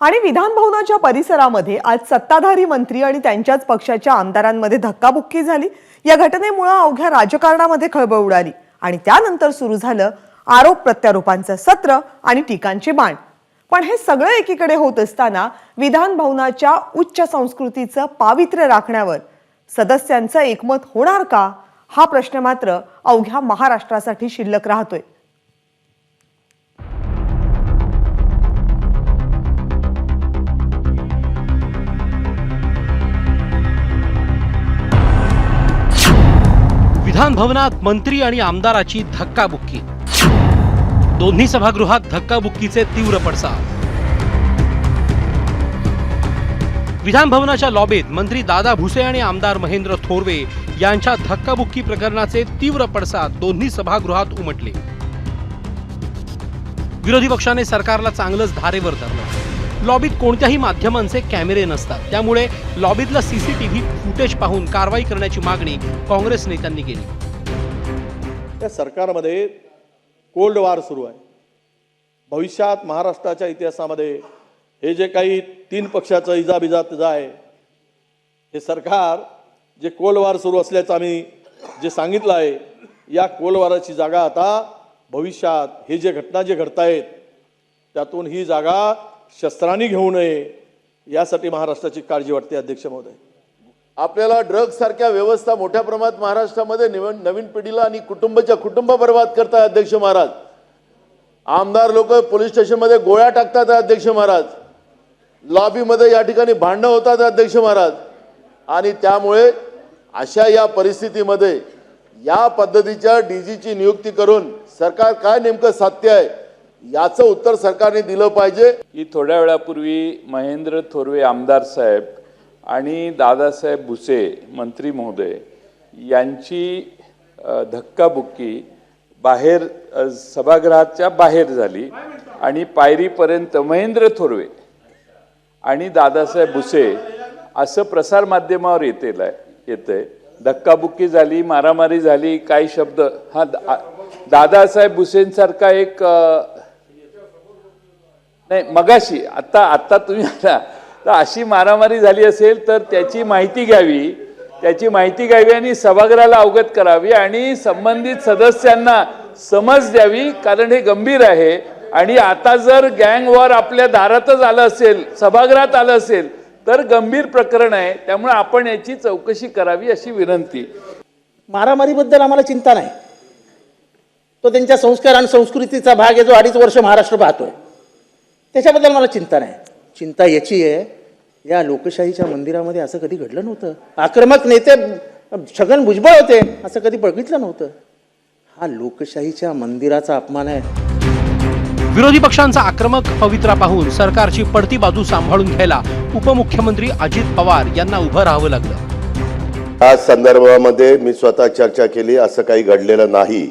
आणि विधान भवनाच्या परिसरामध्ये आज सत्ताधारी मंत्री आणि त्यांच्याच पक्षाच्या आमदारांमध्ये धक्काबुक्की झाली। या घटनेमुळे अवघ्या राजकारणामध्ये खळबळ उडाली आणि त्यानंतर सुरू झालं आरोप प्रत्यारोपांचं सत्र आणि टीकांचे बाण। पण हे सगळं एकीकडे होत असताना विधान भवनाच्या उच्च संस्कृतीचं पावित्र्य राखण्यावर सदस्यांचं एकमत होणार का, हा प्रश्न मात्र अवघ्या महाराष्ट्रासाठी शिल्लक राहतोय। विधान भवनात मंत्री आणि आमदाराची धक्काबुक्की। दोन्ही सभागृहात धक्काबुक्कीचे तीव्र पडसाद। विधान भवनाच्या लॉबीत मंत्री दादा भुसे आणि आमदार महेंद्र थोरवे यांच्या धक्काबुक्की प्रकरणाचे तीव्र पडसाद दोन्ही सभागृहात उमटले। विरोधी पक्षाने सरकारला चांगलंच धारेवर धरलं। लॉबीत कोणत्याही माध्यमांचे कॅमेरे नसतात, त्यामुळे लॉबीतला सीसीटीव्ही फुटेज पाहून कारवाई करण्याची मागणी काँग्रेस नेत्यांनी केली। त्या सरकारमध्ये कोल्ड वॉर सुरू आहे। भविष्यात महाराष्ट्राच्या इतिहासामध्ये हे जे काही तीन पक्षाचं इजाबिजा आहे, हे सरकार जे कोल्ड वॉर सुरू असल्याचं आम्ही जे सांगितलं आहे, या कोल्ड वॉरची जागा आता भविष्यात हे जे घटना जे घडतायत त्यातून ही जागा शस्त्रांनी घेऊ नये यासाठी महाराष्ट्राची काळजी वाटते। अध्यक्ष महोदय, आपल्याला ड्रग्ज सारख्या व्यवस्था मोठ्या प्रमाणात महाराष्ट्रामध्ये नवीन पिढीला आणि कुटुंब बर्बाद करतात। अध्यक्ष महाराज, आमदार लोक पोलीस स्टेशनमध्ये गोळ्या टाकतात। अध्यक्ष महाराज, लॉबीमध्ये या ठिकाणी भांडणं होतात। अध्यक्ष महाराज, आणि त्यामुळे अशा या परिस्थितीमध्ये या पद्धतीच्या डीजीची नियुक्ती करून सरकार काय नेमकं साध्य आहे याचं उत्तर सरकारने दिलं पाहिजे। की थोड्या वेळापूर्वी महेंद्र थोरवे आमदार साहेब आणि दादासाहेब भुसे मंत्री महोदय यांची धक्काबुक्की बाहेर सभागृहाच्या बाहेर झाली आणि पायरीपर्यंत महेंद्र थोरवे आणि दादासाहेब भुसे असं प्रसार माध्यमावर येतंय। धक्काबुक्की झाली, मारामारी झाली, काही शब्द हा दादासाहेब भुसेंसारखा एक नाही मगाशी आता तुम्ही आता तर अशी मारामारी झाली असेल तर त्याची माहिती घ्यावी आणि सभागृहाला अवगत करावी आणि संबंधित सदस्यांना समज द्यावी, कारण हे गंभीर आहे। आणि आता जर गँग वॉर आपल्या दारातच आलं असेल, सभागृहात आलं असेल तर गंभीर प्रकरण आहे, त्यामुळे आपण याची चौकशी करावी अशी विनंती। मारामारीबद्दल आम्हाला चिंता नाही, तो त्यांच्या संस्कार आणि संस्कृतीचा भाग आहे जो 2.5 वर्ष महाराष्ट्र पाहतोय, त्याच्याबद्दल मला चिंता नाही। चिंता याची आहे, या लोकशाहीच्या मंदिरामध्ये असं कधी घडलं नव्हतं। आक्रमक नेते छगन भुजबळ होते, असं कधी बघितलं नव्हतं। हा लोकशाहीच्या मंदिराचा अपमान आहे। विरोधी पक्षांचा आक्रमक पवित्रा पाहून सरकारची पडती बाजू सांभाळून घ्यायला उपमुख्यमंत्री अजित पवार यांना उभं राहावं लागलं। या संदर्भामध्ये मी स्वतः चर्चा केली, असं काही घडलेलं नाही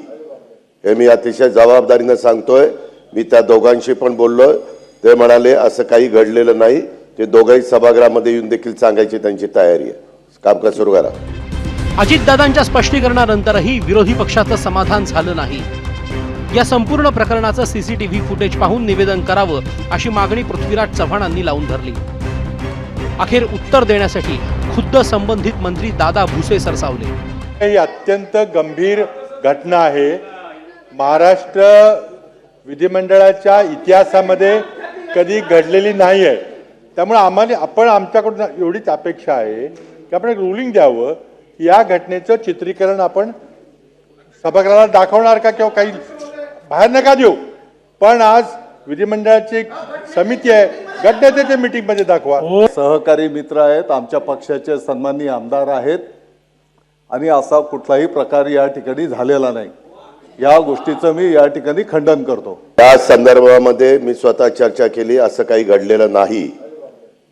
हे मी अतिशय जबाबदारीने सांगतोय। मी त्या दोघांशी पण बोललोय, ते म्हणाले असं काही घडलेलं नाही। ते दोघंही सभागृहामध्ये येऊन देखील सांगायची त्यांची तयारी आहे। कामकाज सुरू करा। अजितदादांच्या स्पष्टीकरणानंतरही विरोधी पक्षाचं समाधान झालं नाही। या संपूर्ण प्रकरणाचं सीसीटीव्ही फुटेज पाहून निवेदन करावं अशी मागणी पृथ्वीराज चव्हाणांनी लावून धरली। अखेर उत्तर देण्यासाठी खुद्द संबंधित मंत्री दादा भुसे सरसावले। ही अत्यंत गंभीर घटना आहे। महाराष्ट्र विधिमंडळाच्या इतिहासामध्ये कधी घडलेली नाही आहे, त्यामुळे आपण आमच्याकडून एवढीच अपेक्षा आहे की आपण एक रुलिंग द्यावं की या घटनेचं चित्रीकरण आपण सभागृहाला दाखवणार का किंवा काही बाहेर नका देऊ, पण आज विधिमंडळाची एक समिती आहे, घटनेच्या मीटिंगमध्ये दाखवा। सहकारी मित्र आहेत, आमच्या पक्षाचे सन्माननीय आमदार आहेत आणि असा कुठलाही प्रकार या ठिकाणी झालेला नाही। या गोष्टीचं मी या ठिकाणी खंडन करतो। या संदर्भामध्ये मी स्वतः चर्चा केली, असं काही घडलेलं नाही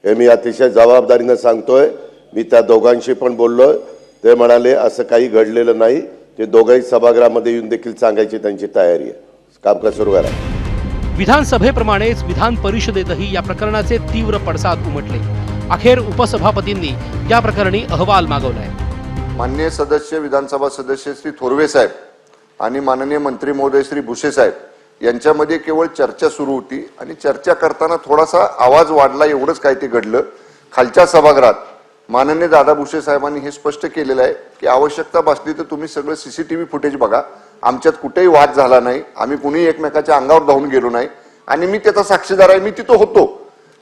हे मी अतिशय जबाबदारीने सांगतोय। मी त्या दोघांशी पण बोललोय, ते म्हणाले असं काही घडलेलं नाही। ते दोघंही सभागृहामध्ये येऊन देखील सांगायची त्यांची तयारी आहे। कामकाज सुरू करा। विधानसभेप्रमाणेच विधान परिषदेतही या प्रकरणाचे तीव्र पडसाद उमटले। अखेर उपसभापतींनी या प्रकरणी अहवाल मागवलाय। माननीय सदस्य विधानसभा सदस्य श्री थोरवे साहेब आणि माननीय मंत्री महोदय श्री भुसे साहेब यांच्यामध्ये केवळ चर्चा सुरू होती आणि चर्चा करताना थोडासा आवाज वाढला, एवढंच काय ते घडलं. खालच्या सभागृहात माननीय दादा भुसे साहेबांनी हे स्पष्ट केलेलं आहे की आवश्यकता भासली तर तुम्ही सगळं CCTV फुटेज बघा, आमच्यात कुठेही वाद झाला नाही, आम्ही कुणी एकमेकाच्या अंगावर धावून गेलो नाही आणि मी त्याचा साक्षीदार आहे, मी तिथं होतो.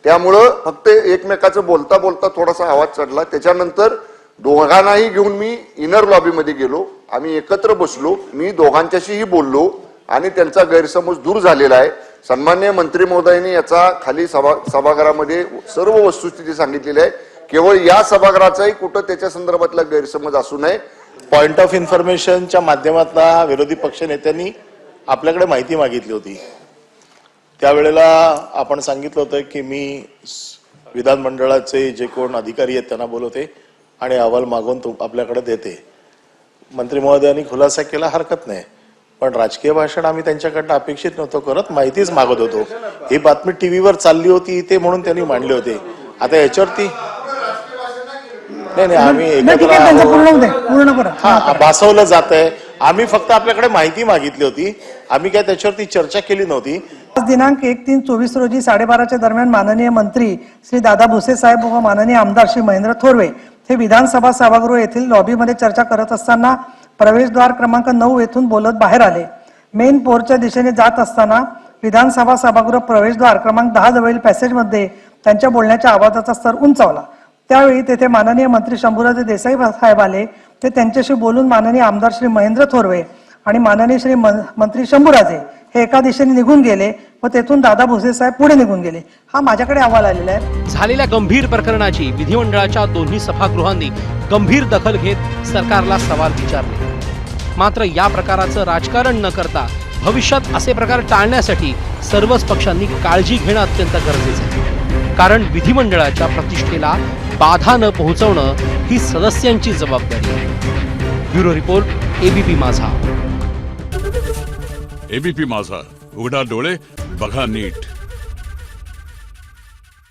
त्यामुळं फक्त एकमेकाचं बोलता बोलता थोडासा आवाज चढला. त्याच्यानंतर दोघांनाही घेऊन मी इनर लॉबीमध्ये गेलो, आम्ही एकत्र बसलो, मी दोघांच्याशीही बोललो आणि त्यांचा गैरसमज दूर झालेला आहे. सन्माननीय मंत्री महोदयांनी याचा खाली सभागृहामध्ये सर्व वस्तुस्थिती सांगितलेली आहे. केवळ या सभागृहाचाही कुठं त्याच्या संदर्भातला गैरसमज असू नये. पॉइंट ऑफ इन्फॉर्मेशनच्या माध्यमातून विरोधी पक्ष नेत्यांनी आपल्याकडे माहिती मागितली होती. त्यावेळेला आपण सांगितलं होतं की मी विधानमंडळाचे जे कोण अधिकारी आहेत त्यांना बोलवते आणि अहवाल मागून आपल्याकडे देते. मंत्री महोदयांनी खुलासा केला, हरकत नाही, पण राजकीय भाषण आम्ही त्यांच्याकडनं अपेक्षित नव्हतो करत, माहितीच मागत होतो. ही बातमी टीव्हीवर चालली होती इथे म्हणून त्यांनी मांडली होती. आता याच्यावरती नाही आम्ही एकत्र भासवलं जात आहे. आम्ही फक्त आपल्याकडे माहिती मागितली होती, आम्ही काय त्याच्यावरती चर्चा केली नव्हती. दिनांक 1/3/24 रोजी 12:30च्या दरम्यान माननीय मंत्री श्री दादा भुसे साहेब व माननीय आमदार श्री महेंद्र थोरवे हे विधानसभा सभागृह येथील लॉबीमध्ये चर्चा करत असताना प्रवेशद्वार क्रमांक 9 येथून बोलत बाहेर आले. मेन पोर्टच्या दिशेने जात असताना विधानसभा सभागृह प्रवेशद्वार क्रमांक 10 जवळील पॅसेजमध्ये त्यांच्या बोलण्याच्या आवाजाचा स्तर उंचावला. त्यावेळी तेथे माननीय मंत्री शंभूराजे देसाई साहेब आले. ते त्यांच्याशी बोलून माननीय आमदार श्री महेंद्र थोरवे आणि माननीय श्री मंत्री शंभूराजे हे एका दिशेने निघून गेले व तेथून दादा भुसे साहेब पुढे निघून गेले. हा माझ्याकडे अहवाल आलेला आहे. झालेल्या गंभीर प्रकरणाची विधिमंडळाच्या दोन्ही सभागृहांनी गंभीर दखल घेत सरकारला सवाल विचारले. मात्र या प्रकाराचं राजकारण न करता भविष्यात असे प्रकार टाळण्यासाठी सर्वच पक्षांनी काळजी घेणं अत्यंत गरजेचं आहे. कारण विधिमंडळाच्या प्रतिष्ठेला बाधा न पोहोचवणं ही सदस्यांची जबाबदारी आहे. ब्युरो रिपोर्ट, ABP माझा. ABP माझा, उघडा डोळे बघा नीट.